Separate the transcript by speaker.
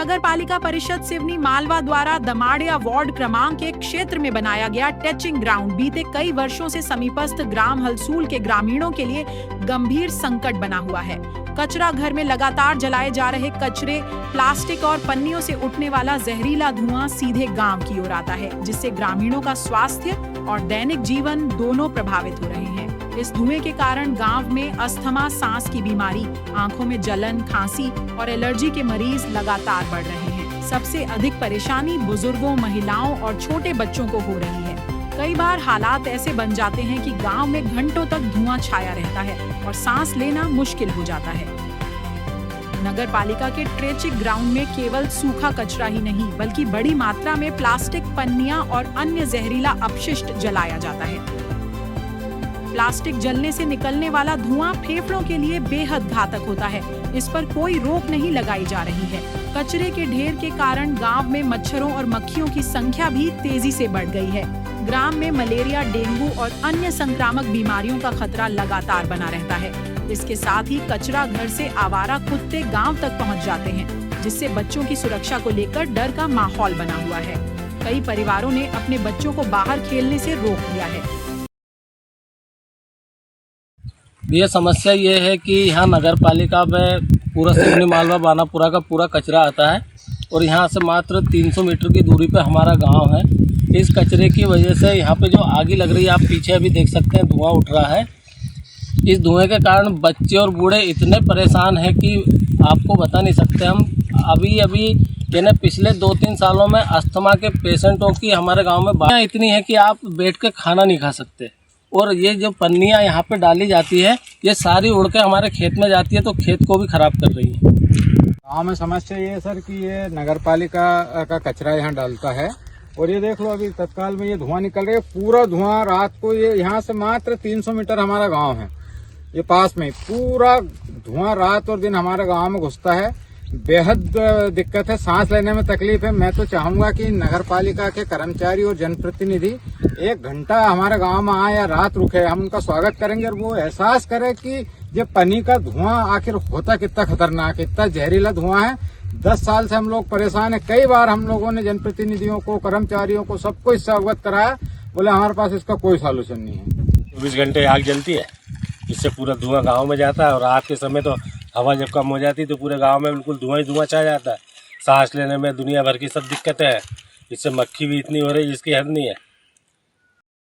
Speaker 1: नगर पालिका परिषद सिवनी मालवा द्वारा दमाड़िया वार्ड क्रमांक 1 क्षेत्र में बनाया गया टचिंग ग्राउंड बीते कई वर्षों से समीपस्थ ग्राम हलसूल के ग्रामीणों के लिए गंभीर संकट बना हुआ है। कचरा घर में लगातार जलाए जा रहे कचरे, प्लास्टिक और पन्नियों से उठने वाला जहरीला धुआं सीधे गांव की ओर आता है, जिससे ग्रामीणों का स्वास्थ्य और दैनिक जीवन दोनों प्रभावित हो रहे हैं। इस धुएं के कारण गांव में अस्थमा, सांस की बीमारी, आंखों में जलन, खांसी और एलर्जी के मरीज लगातार बढ़ रहे हैं। सबसे अधिक परेशानी बुजुर्गों, महिलाओं और छोटे बच्चों को हो रही है। कई बार हालात ऐसे बन जाते हैं कि गांव में घंटों तक धुआं छाया रहता है और सांस लेना मुश्किल हो जाता है। नगर पालिका के ट्रेचिक ग्राउंड में केवल सूखा कचरा ही नहीं बल्कि बड़ी मात्रा में प्लास्टिक, पन्नियां और अन्य जहरीला अपशिष्ट जलाया जाता है। प्लास्टिक जलने से निकलने वाला धुआं फेफड़ों के लिए बेहद घातक होता है। इस पर कोई रोक नहीं लगाई जा रही है। कचरे के ढेर के कारण गांव में मच्छरों और मक्खियों की संख्या भी तेजी से बढ़ गई है। ग्राम में मलेरिया, डेंगू और अन्य संक्रामक बीमारियों का खतरा लगातार बना रहता है। इसके साथ ही कचरा घर से आवारा कुत्ते गांव तक पहुंच जाते हैं, जिससे बच्चों की सुरक्षा को लेकर डर का माहौल बना हुआ है। कई परिवारों ने अपने बच्चों को बाहर खेलने से रोक दिया है।
Speaker 2: ये समस्या ये है कि यहाँ नगर पालिका में पूरा सिवनी मालवा बानापुरा का पूरा कचरा आता है और यहाँ से मात्र 300 मीटर की दूरी पे हमारा गांव है। इस कचरे की वजह से यहाँ पे जो आग लग रही है, आप पीछे अभी देख सकते हैं, धुआं उठ रहा है। इस धुएं के कारण बच्चे और बूढ़े इतने परेशान हैं कि आपको बता नहीं सकते। हम अभी यानी पिछले 2-3 सालों में अस्थमा के पेशेंटों की हमारे गाँव में बात इतनी है कि आप बैठ के खाना नहीं खा सकते। और ये जो पन्नियाँ यहाँ पे डाली जाती है, ये सारी उड़ के हमारे खेत में जाती है, तो खेत को भी खराब कर रही है।
Speaker 3: गाँव में समस्या ये है सर कि ये नगर पालिका का कचरा यहाँ डालता है और ये देख लो अभी तत्काल में ये धुआं निकल रहा है। पूरा धुआं रात को, ये यहाँ से मात्र 300 मीटर हमारा गाँव है, ये पास में पूरा धुआं रात और दिन हमारे गाँव में घुसता है। बेहद दिक्कत है, सांस लेने में तकलीफ है। मैं तो चाहूंगा कि नगर पालिका के कर्मचारी और जनप्रतिनिधि 1 घंटा हमारे गांव में आए या रात रुके, हम उनका स्वागत करेंगे और वो एहसास करे कि ये पन्नी का धुआं आखिर होता कितना खतरनाक है, इतना जहरीला धुआं है। 10 साल से हम लोग परेशान है। कई बार हम लोगों ने जनप्रतिनिधियों को, कर्मचारियों को, सबको इससे अवगत कराया, बोले हमारे पास इसका कोई सॉल्यूशन नहीं है।
Speaker 4: 24 घंटे आग जलती है, इससे पूरा धुआं गाँव में जाता है और रात के समय तो हवा जब कम हो जाती है तो पूरे गांव में बिल्कुल धुआं ही धुआं छा जाता है। सांस लेने में दुनिया भर की सब दिक्कतें हैं। इससे मक्खी भी इतनी हो रही है जिसकी हद नहीं है।